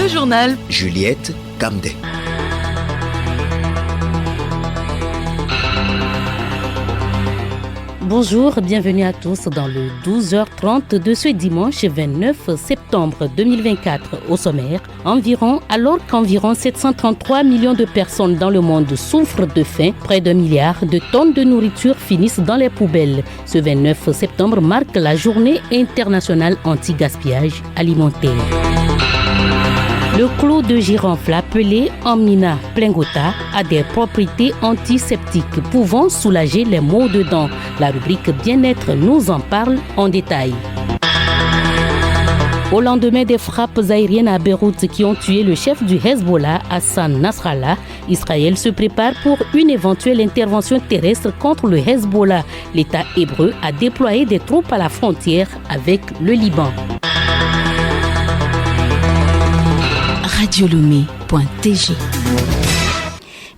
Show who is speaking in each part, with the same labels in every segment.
Speaker 1: Le journal
Speaker 2: Juliette Camdet.
Speaker 3: Bonjour, bienvenue à tous dans le 12h30 de ce dimanche 29 septembre 2024. Au sommaire, alors qu'environ 733 millions de personnes dans le monde souffrent de faim, près d'1 milliard de tonnes de nourriture finissent dans les poubelles. Ce 29 septembre marque la journée internationale anti-gaspillage alimentaire. Le clou de girofle appelé Amina plingota a des propriétés antiseptiques pouvant soulager les maux de dents. La rubrique Bien-être nous en parle en détail. Au lendemain des frappes aériennes à Beyrouth qui ont tué le chef du Hezbollah, Hassan Nasrallah, Israël se prépare pour une éventuelle intervention terrestre contre le Hezbollah. L'État hébreu a déployé des troupes à la frontière avec le Liban.
Speaker 1: radiolomé.tg.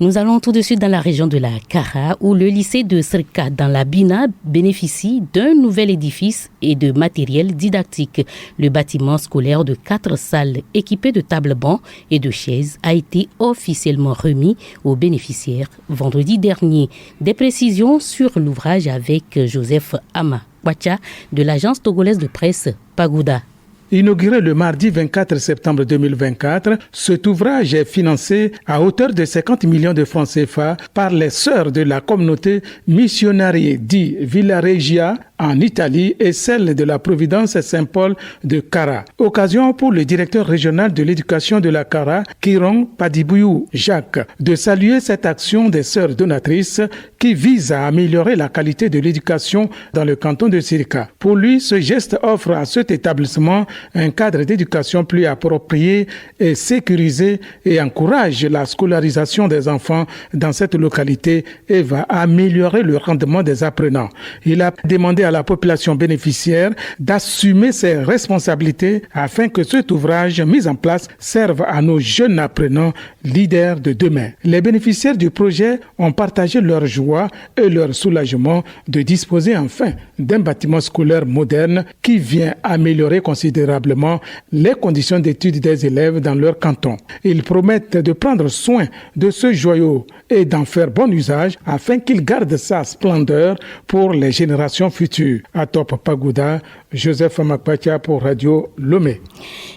Speaker 3: Nous allons tout de suite dans la région de la Kara où le lycée de Srka dans la Bina bénéficie d'un nouvel édifice et de matériel didactique. Le bâtiment scolaire de 4 salles équipé de tables-bancs et de chaises a été officiellement remis aux bénéficiaires vendredi dernier. Des précisions sur l'ouvrage avec Joseph Ama Wacha de l'agence togolaise de presse Pagoda.
Speaker 4: Inauguré le mardi 24 septembre 2024, cet ouvrage est financé à hauteur de 50 millions de francs CFA par les sœurs de la communauté Missionarie di Villaregia en Italie et celle de la Providence Saint-Paul de Kara. Occasion pour le directeur régional de l'éducation de la Kara, Kiron Padibuyou Jacques, de saluer cette action des sœurs donatrices qui vise à améliorer la qualité de l'éducation dans le canton de Srka. Pour lui, ce geste offre à cet établissement un cadre d'éducation plus approprié et sécurisé et encourage la scolarisation des enfants dans cette localité et va améliorer le rendement des apprenants. Il a demandé à la population bénéficiaire d'assumer ses responsabilités afin que cet ouvrage mis en place serve à nos jeunes apprenants leaders de demain. Les bénéficiaires du projet ont partagé leur joie et leur soulagement de disposer enfin d'un bâtiment scolaire moderne qui vient améliorer considérablement les conditions d'études des élèves dans leur canton. Ils promettent de prendre soin de ce joyau et d'en faire bon usage afin qu'il garde sa splendeur pour les générations futures. À Top Pagoda, Joseph Amakpatia pour Radio Lomé.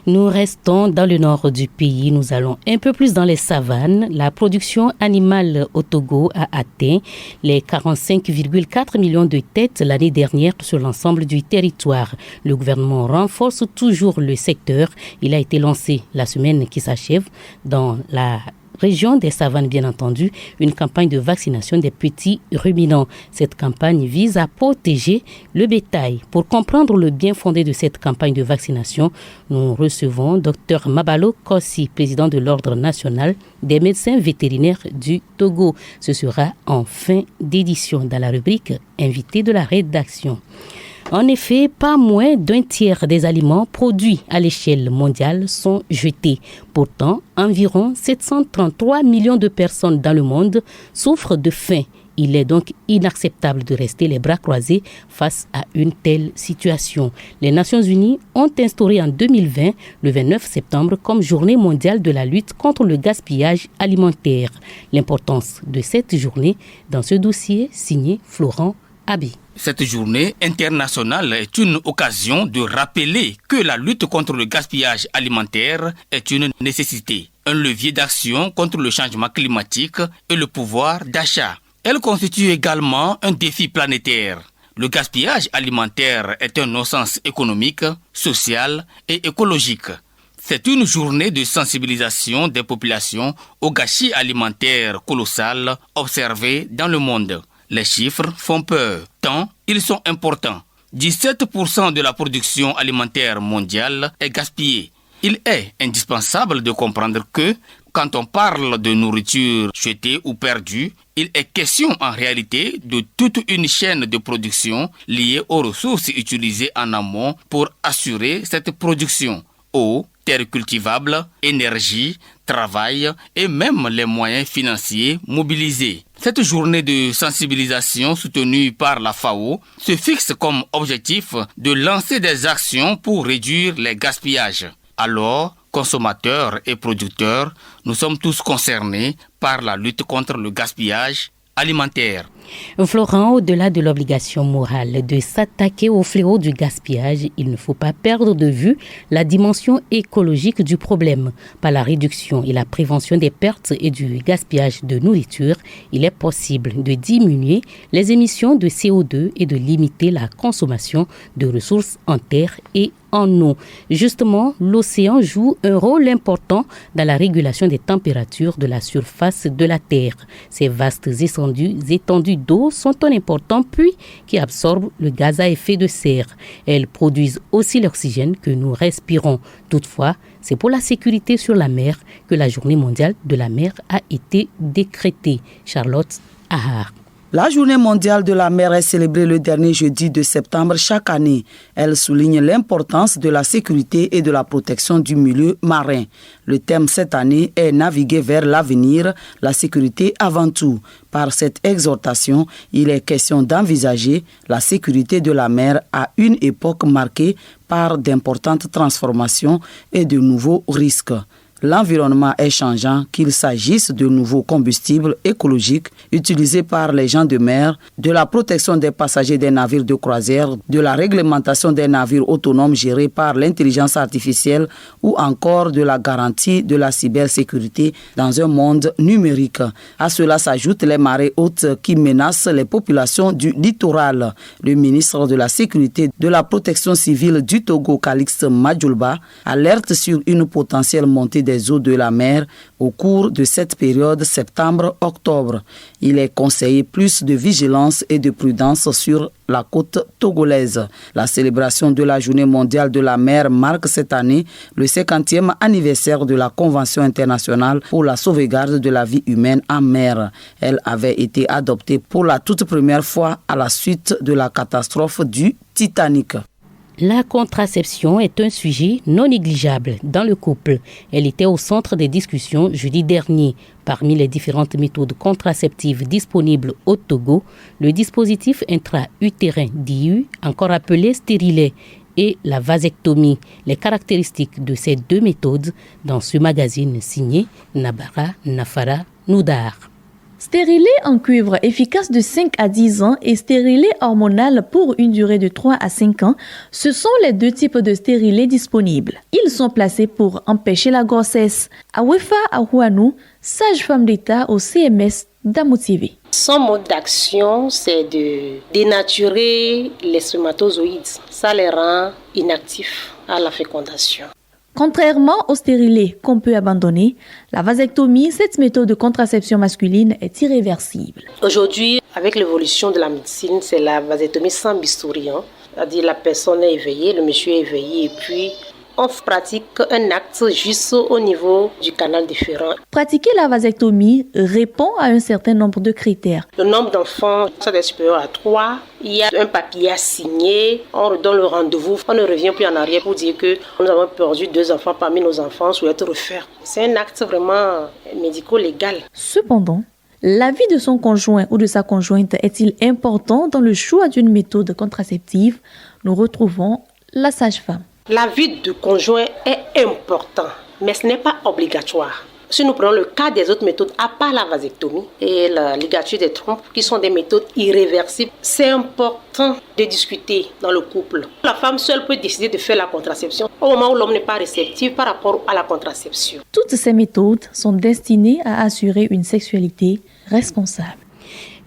Speaker 3: Nous restons dans le nord du pays. Nous allons un peu plus dans les savanes. La production animale au Togo a atteint les 45,4 millions de têtes l'année dernière sur l'ensemble du territoire. Le gouvernement renforce toujours le secteur. Il a été lancé la semaine qui s'achève dans la région des savanes, bien entendu, une campagne de vaccination des petits ruminants. Cette campagne vise à protéger le bétail. Pour comprendre le bien fondé de cette campagne de vaccination, nous recevons Dr Mabalo Kossi, président de l'Ordre national des médecins vétérinaires du Togo. Ce sera en fin d'édition dans la rubrique Invité de la rédaction. En effet, pas moins d'un tiers des aliments produits à l'échelle mondiale sont jetés. Pourtant, environ 733 millions de personnes dans le monde souffrent de faim. Il est donc inacceptable de rester les bras croisés face à une telle situation. Les Nations Unies ont instauré en 2020, le 29 septembre, comme journée mondiale de la lutte contre le gaspillage alimentaire. L'importance de cette journée dans ce dossier signé Florent Abi.
Speaker 5: Cette journée internationale est une occasion de rappeler que la lutte contre le gaspillage alimentaire est une nécessité, un levier d'action contre le changement climatique et le pouvoir d'achat. Elle constitue également un défi planétaire. Le gaspillage alimentaire est un non-sens économique, social et écologique. C'est une journée de sensibilisation des populations au gâchis alimentaire colossal observé dans le monde. Les chiffres font peur, tant ils sont importants. 17% de la production alimentaire mondiale est gaspillée. Il est indispensable de comprendre que, quand on parle de nourriture jetée ou perdue, il est question en réalité de toute une chaîne de production liée aux ressources utilisées en amont pour assurer cette production. Eau, terres cultivables, énergie, travail et même les moyens financiers mobilisés. Cette journée de sensibilisation soutenue par la FAO se fixe comme objectif de lancer des actions pour réduire les gaspillages. Alors, Consommateurs et producteurs, nous sommes tous concernés par la lutte contre le gaspillage alimentaire.
Speaker 3: Florent, au-delà de l'obligation morale de s'attaquer au fléau du gaspillage, il ne faut pas perdre de vue la dimension écologique du problème. Par la réduction et la prévention des pertes et du gaspillage de nourriture, il est possible de diminuer les émissions de CO2 et de limiter la consommation de ressources en terre et en eau. Justement, l'océan joue un rôle important dans la régulation des températures de la surface de la Terre. Ces vastes étendues d'eau sont un important puits qui absorbe le gaz à effet de serre. Elles produisent aussi l'oxygène que nous respirons. Toutefois, c'est pour la sécurité sur la mer que la Journée mondiale de la mer a été décrétée. Charlotte Ahar.
Speaker 1: La Journée mondiale de la mer est célébrée le dernier jeudi de septembre chaque année. Elle souligne l'importance de la sécurité et de la protection du milieu marin. Le thème cette année est « Naviguer vers l'avenir, la sécurité avant tout ». Par cette exhortation, il est question d'envisager la sécurité de la mer à une époque marquée par d'importantes transformations et de nouveaux risques. L'environnement est changeant, qu'il s'agisse de nouveaux combustibles écologiques utilisés par les gens de mer, de la protection des passagers des navires de croisière, de la réglementation des navires autonomes gérés par l'intelligence artificielle ou encore de la garantie de la cybersécurité dans un monde numérique. À cela s'ajoutent les marées hautes qui menacent les populations du littoral. Le ministre de la Sécurité de la Protection civile du Togo, Calixte Madjoulba, alerte sur une potentielle montée des eaux de la mer au cours de cette période septembre-octobre. Il est conseillé plus de vigilance et de prudence sur la côte togolaise. La célébration de la Journée mondiale de la mer marque cette année le 50e anniversaire de la Convention internationale pour la sauvegarde de la vie humaine en mer. Elle avait été adoptée pour la toute première fois à la suite de la catastrophe du Titanic.
Speaker 3: La contraception est un sujet non négligeable dans le couple. Elle était au centre des discussions jeudi dernier. Parmi les différentes méthodes contraceptives disponibles au Togo, le dispositif intra-utérin DIU, encore appelé stérilet, et la vasectomie. Les caractéristiques de ces deux méthodes dans ce magazine signé Nabara Nafara Noudar.
Speaker 2: Stérilet en cuivre efficace de 5 à 10 ans et stérilet hormonal pour une durée de 3 à 5 ans, ce sont les deux types de stérilet disponibles. Ils sont placés pour empêcher la grossesse. Awefa Ahouanou, sage-femme d'État au CMS d'Amoutive.
Speaker 6: Son mode d'action, c'est de dénaturer les spermatozoïdes. Ça les rend inactifs à la fécondation.
Speaker 2: Contrairement au stérilet qu'on peut abandonner, la vasectomie, cette méthode de contraception masculine, est irréversible.
Speaker 6: Aujourd'hui, avec l'évolution de la médecine, c'est la vasectomie sans bistouri. C'est-à-dire la personne est éveillée, le monsieur est éveillé et puis on pratique un acte juste au niveau du canal déférent.
Speaker 2: Pratiquer la vasectomie répond à un certain nombre de critères.
Speaker 6: Le nombre d'enfants, ça est supérieur à 3. Il y a un papier à signer. On redonne le rendez-vous. On ne revient plus en arrière pour dire que nous avons perdu 2 enfants parmi nos enfants. On souhaite refaire. C'est un acte vraiment médico-légal.
Speaker 2: Cependant, l'avis de son conjoint ou de sa conjointe est-il important dans le choix d'une méthode contraceptive? Nous retrouvons la sage-femme.
Speaker 6: L'avis du conjoint est important, mais ce n'est pas obligatoire. Si nous prenons le cas des autres méthodes, à part la vasectomie et la ligature des trompes, qui sont des méthodes irréversibles, c'est important de discuter dans le couple. La femme seule peut décider de faire la contraception au moment où l'homme n'est pas réceptif par rapport à la contraception.
Speaker 2: Toutes ces méthodes sont destinées à assurer une sexualité responsable.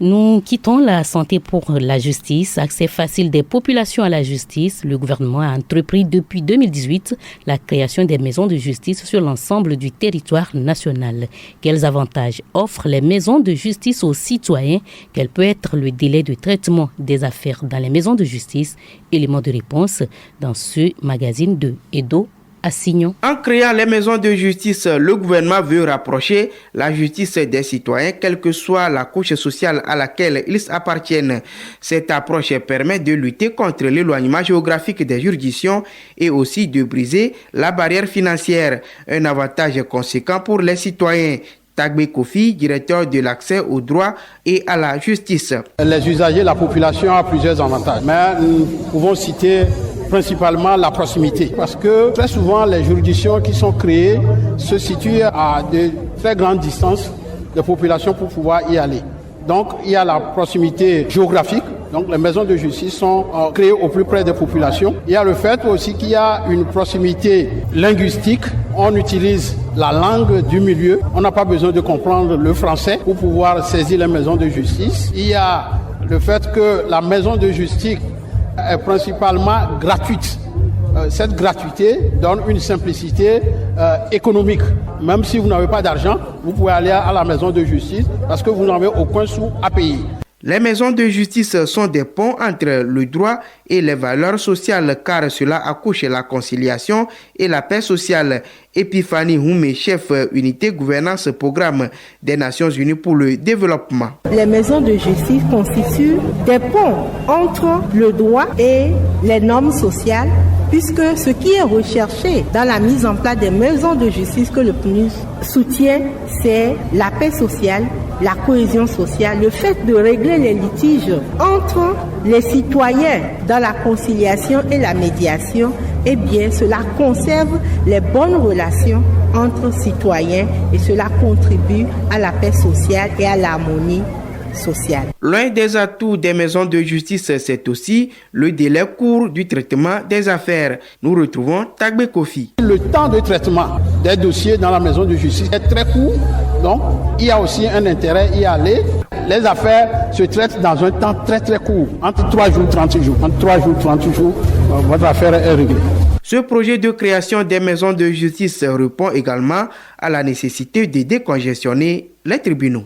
Speaker 3: Nous quittons la santé pour la justice. Accès facile des populations à la justice. Le gouvernement a entrepris depuis 2018 la création des maisons de justice sur l'ensemble du territoire national. Quels avantages offrent les maisons de justice aux citoyens? Quel peut être le délai de traitement des affaires dans les maisons de justice? Élément de réponse dans ce magazine de Edo Assignon.
Speaker 7: En créant les maisons de justice, le gouvernement veut rapprocher la justice des citoyens, quelle que soit la couche sociale à laquelle ils appartiennent. Cette approche permet de lutter contre l'éloignement géographique des juridictions et aussi de briser la barrière financière, un avantage conséquent pour les citoyens. Tagbe Kofi, directeur de l'accès au droit et à la justice.
Speaker 8: Les usagers, la population a plusieurs avantages, mais nous pouvons citer principalement la proximité. Parce que très souvent, les juridictions qui sont créées se situent à de très grandes distances de population pour pouvoir y aller. Donc, il y a la proximité géographique. Donc, les maisons de justice sont créées au plus près des populations. Il y a le fait aussi qu'il y a une proximité linguistique. On utilise la langue du milieu. On n'a pas besoin de comprendre le français pour pouvoir saisir les maisons de justice. Il y a le fait que la maison de justice est principalement gratuite. Cette gratuité donne une simplicité économique. Même si vous n'avez pas d'argent, vous pouvez aller à la maison de justice parce que vous n'avez aucun sou à payer.
Speaker 7: Les maisons de justice sont des ponts entre le droit et les valeurs sociales car cela accouche la conciliation et la paix sociale. Epiphanie Houmé, chef unité gouvernance programme des Nations Unies pour le développement.
Speaker 9: Les maisons de justice constituent des ponts entre le droit et les normes sociales, puisque ce qui est recherché dans la mise en place des maisons de justice que le PNUD soutient, c'est la paix sociale, la cohésion sociale, le fait de régler les litiges entre les citoyens dans la conciliation et la médiation. Eh bien, cela conserve les bonnes relations entre citoyens et cela contribue à la paix sociale et à l'harmonie sociale.
Speaker 7: L'un des atouts des maisons de justice, c'est aussi le délai court du traitement des affaires. Nous retrouvons Tagbe Kofi.
Speaker 8: Le temps de traitement des dossiers dans la maison de justice est très court, donc il y a aussi un intérêt à y aller. Les affaires se traitent dans un temps très très court, entre 3 jours, 30 jours. Entre 3 jours, 30 jours, votre affaire est réglée.
Speaker 7: Ce projet de création des maisons de justice répond également à la nécessité de décongestionner les tribunaux.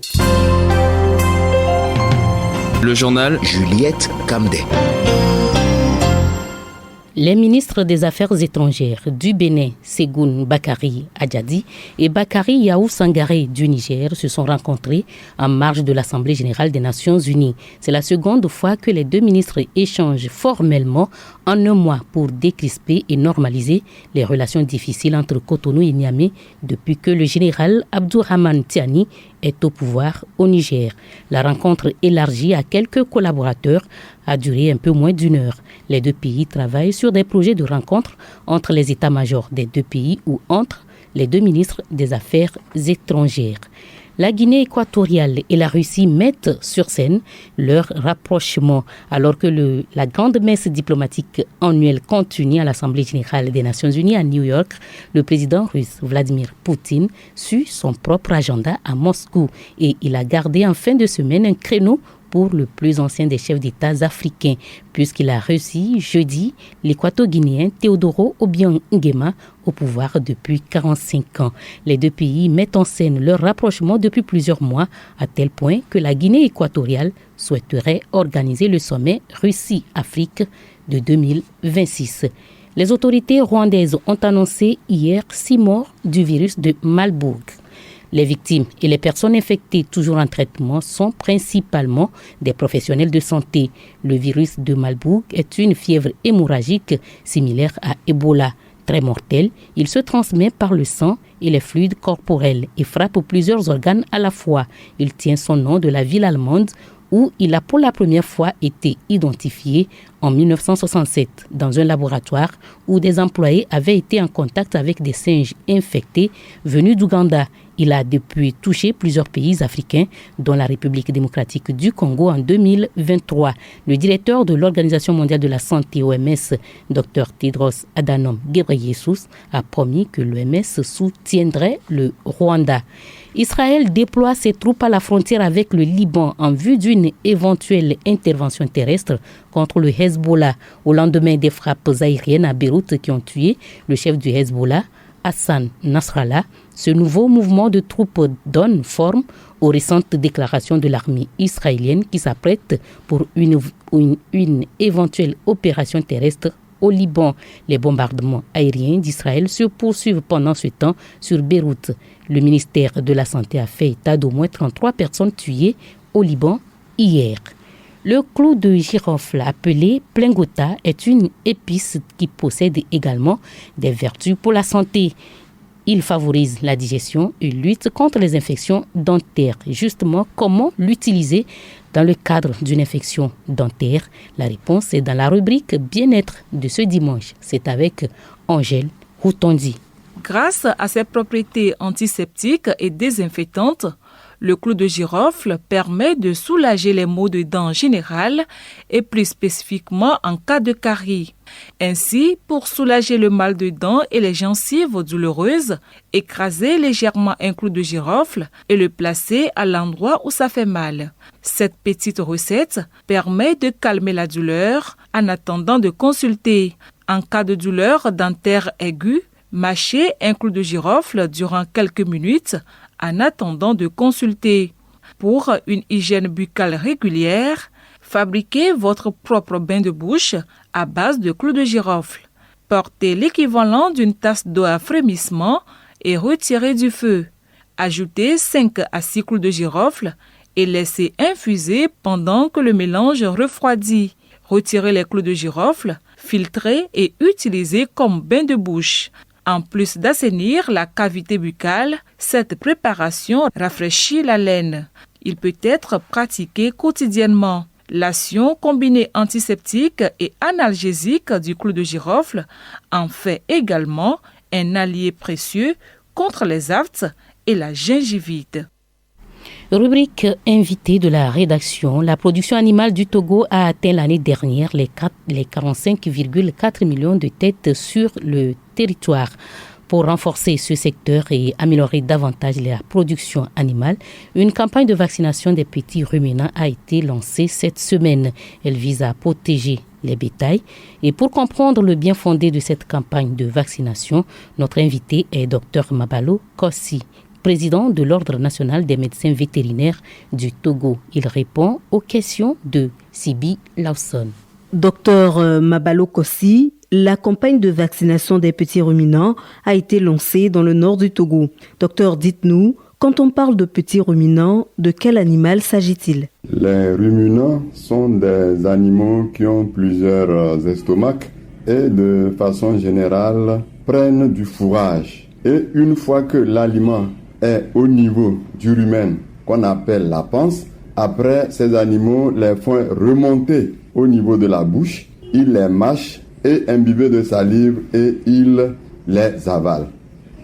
Speaker 10: Le journal Juliette Kamdé.
Speaker 3: Les ministres des Affaires étrangères du Bénin, Ségoun Bakari Adjadi et Bakari Yaou Sangaré du Niger se sont rencontrés en marge de l'Assemblée générale des Nations unies. C'est la seconde fois que les deux ministres échangent formellement en un mois pour décrisper et normaliser les relations difficiles entre Cotonou et Niamey depuis que le général Abdourahmane Tiani est au pouvoir au Niger. La rencontre élargie à quelques collaborateurs a duré un peu moins d'une heure. Les deux pays travaillent sur des projets de rencontre entre les états-majors des deux pays ou entre les deux ministres des Affaires étrangères. La Guinée équatoriale et la Russie mettent sur scène leur rapprochement alors que la grande messe diplomatique annuelle continue à l'Assemblée générale des Nations unies à New York. Le président russe Vladimir Poutine suit son propre agenda à Moscou et il a gardé en fin de semaine un créneau pour le plus ancien des chefs d'État africains, puisqu'il a reçu jeudi l'équato-guinéen Teodoro Obiang Nguema au pouvoir depuis 45 ans. Les deux pays mettent en scène leur rapprochement depuis plusieurs mois, à tel point que la Guinée équatoriale souhaiterait organiser le sommet Russie-Afrique de 2026. Les autorités rwandaises ont annoncé hier 6 morts du virus de Marburg. Les victimes et les personnes infectées toujours en traitement sont principalement des professionnels de santé. Le virus de Marburg est une fièvre hémorragique similaire à Ebola. Très mortel, il se transmet par le sang et les fluides corporels et frappe plusieurs organes à la fois. Il tient son nom de la ville allemande où il a pour la première fois été identifié en 1967 dans un laboratoire où des employés avaient été en contact avec des singes infectés venus d'Ouganda. Il a depuis touché plusieurs pays africains, dont la République démocratique du Congo en 2023. Le directeur de l'Organisation mondiale de la santé, OMS, Dr Tedros Adhanom Ghebreyesus, a promis que l'OMS soutiendrait le Rwanda. Israël déploie ses troupes à la frontière avec le Liban en vue d'une éventuelle intervention terrestre contre le Hezbollah au lendemain des frappes aériennes à Beyrouth qui ont tué le chef du Hezbollah, Hassan Nasrallah. Ce nouveau mouvement de troupes donne forme aux récentes déclarations de l'armée israélienne qui s'apprête pour une éventuelle opération terrestre au Liban. Les bombardements aériens d'Israël se poursuivent pendant ce temps sur Beyrouth. Le ministère de la Santé a fait état d'au moins 33 personnes tuées au Liban hier. Le clou de girofle appelé plingota est une épice qui possède également des vertus pour la santé. Il favorise la digestion et lutte contre les infections dentaires. Justement, comment l'utiliser dans le cadre d'une infection dentaire? La réponse est dans la rubrique Bien-être de ce dimanche. C'est avec Angèle Routondi.
Speaker 11: Grâce à ses propriétés antiseptiques et désinfectantes, le clou de girofle permet de soulager les maux de dents en général et plus spécifiquement en cas de carie. Ainsi, pour soulager le mal de dents et les gencives douloureuses, écrasez légèrement un clou de girofle et le placez à l'endroit où ça fait mal. Cette petite recette permet de calmer la douleur en attendant de consulter. En cas de douleur dentaire aiguë, mâchez un clou de girofle durant quelques minutes en attendant de consulter. Pour une hygiène buccale régulière, fabriquez votre propre bain de bouche à base de clou de girofle. Portez l'équivalent d'une tasse d'eau à frémissement et retirez du feu. Ajoutez 5 à 6 clous de girofle et laissez infuser pendant que le mélange refroidit. Retirez les clous de girofle, filtrez et utilisez comme bain de bouche. En plus d'assainir la cavité buccale, cette préparation rafraîchit la laine. Il peut être pratiqué quotidiennement. L'action combinée antiseptique et analgésique du clou de girofle en fait également un allié précieux contre les aftes et la gingivite.
Speaker 3: Rubrique invité de la rédaction. La production animale du Togo a atteint l'année dernière les 45,4 millions de têtes sur le territoire. Pour renforcer ce secteur et améliorer davantage la production animale, une campagne de vaccination des petits ruminants a été lancée cette semaine. Elle vise à protéger les bétails. Et pour comprendre le bien fondé de cette campagne de vaccination, notre invité est Dr Mabalo Kossi, président de l'Ordre national des médecins vétérinaires du Togo. Il répond aux questions de Sibi Lawson.
Speaker 12: Docteur Mabalo Kossi, la campagne de vaccination des petits ruminants a été lancée dans le nord du Togo. Docteur, dites-nous, quand on parle de petits ruminants, de quel animal s'agit-il?
Speaker 13: Les ruminants sont des animaux qui ont plusieurs estomacs et de façon générale prennent du fourrage. Et une fois que l'aliment est au niveau du rumen qu'on appelle la panse, après ces animaux les font remonter au niveau de la bouche, ils les mâchent et imbibés de salive et ils les avalent.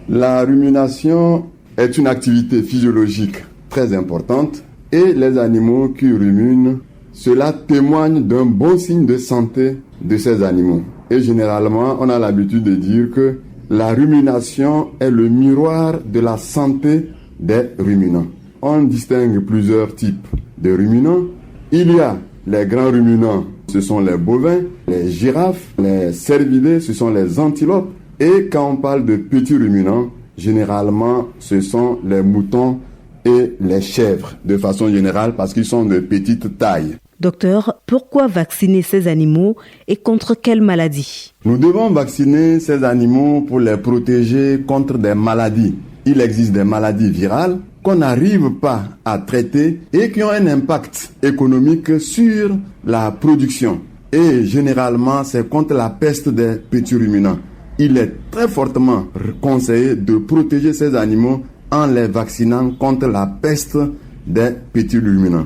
Speaker 13: La rumination est une activité physiologique très importante et les animaux qui ruminent, cela témoigne d'un bon signe de santé de ces animaux. Et généralement, on a l'habitude de dire que la rumination est le miroir de la santé des ruminants. On distingue plusieurs types de ruminants. Il y a les grands ruminants, ce sont les bovins, les girafes, les cervidés, ce sont les antilopes. Et quand on parle de petits ruminants, généralement, ce sont les moutons et les chèvres, de façon générale, parce qu'ils sont de petite taille.
Speaker 12: Docteur, pourquoi vacciner ces animaux et contre quelles maladies?
Speaker 13: Nous devons vacciner ces animaux pour les protéger contre des maladies. Il existe des maladies virales qu'on n'arrive pas à traiter et qui ont un impact économique sur la production. Et généralement, c'est contre la peste des petits ruminants. Il est très fortement conseillé de protéger ces animaux en les vaccinant contre la peste des petits ruminants.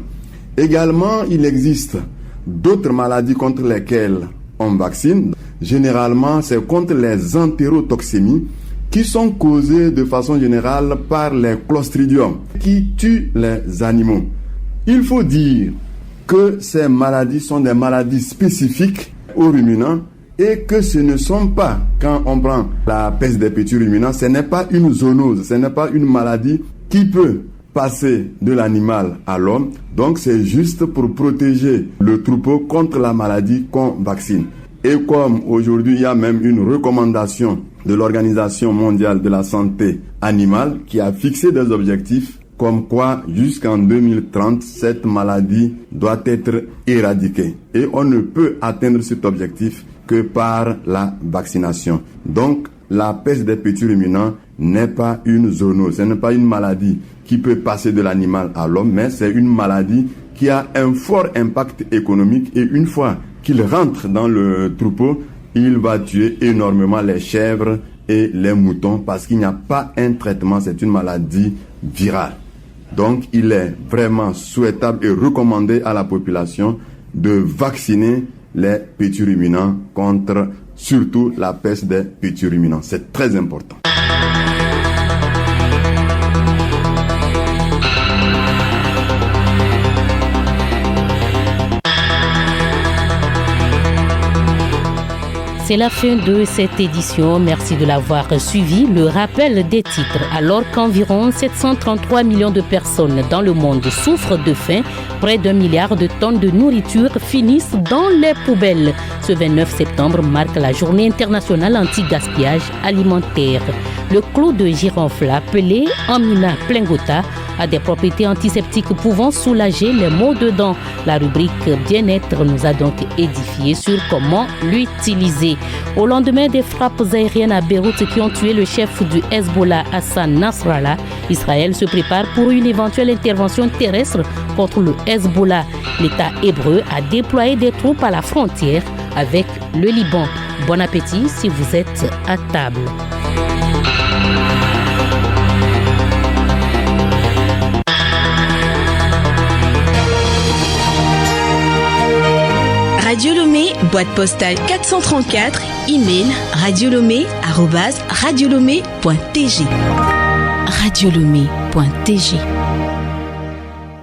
Speaker 13: Également, il existe d'autres maladies contre lesquelles on vaccine. Généralement, c'est contre les entérotoxémies qui sont causées de façon générale par les clostridiums qui tuent les animaux. Il faut dire que ces maladies sont des maladies spécifiques aux ruminants et que ce ne sont pas, quand on prend la peste des petits ruminants, ce n'est pas une zoonose, ce n'est pas une maladie qui peut passer de l'animal à l'homme. Donc c'est juste pour protéger le troupeau contre la maladie qu'on vaccine. Et comme aujourd'hui il y a même une recommandation de l'Organisation mondiale de la santé animale qui a fixé des objectifs comme quoi jusqu'en 2030 cette maladie doit être éradiquée. Et on ne peut atteindre cet objectif que par la vaccination. Donc la peste des petits ruminants n'est pas une zoonose, ce n'est pas une maladie qui peut passer de l'animal à l'homme, mais c'est une maladie qui a un fort impact économique et une fois qu'il rentre dans le troupeau, il va tuer énormément les chèvres et les moutons parce qu'il n'y a pas un traitement, c'est une maladie virale. Donc, il est vraiment souhaitable et recommandé à la population de vacciner les petits ruminants contre surtout la peste des petits ruminants. C'est très important.
Speaker 3: C'est la fin de cette édition. Merci de l'avoir suivi. Le rappel des titres. Alors qu'environ 733 millions de personnes dans le monde souffrent de faim, près d'1 milliard de tonnes de nourriture finissent dans les poubelles. Ce 29 septembre marque la journée internationale anti-gaspillage alimentaire. Le clou de girofle appelé Amina plingota a des propriétés antiseptiques pouvant soulager les maux de dents. La rubrique bien-être nous a donc édifié sur comment l'utiliser. Au lendemain des frappes aériennes à Beyrouth qui ont tué le chef du Hezbollah, Hassan Nasrallah, Israël se prépare pour une éventuelle intervention terrestre contre le Hezbollah. L'État hébreu a déployé des troupes à la frontière avec le Liban. Bon appétit si vous êtes à table.
Speaker 14: Radio Lomé, boîte postale 434, email radiolomé@radiolomé.tg. radiolomé.tg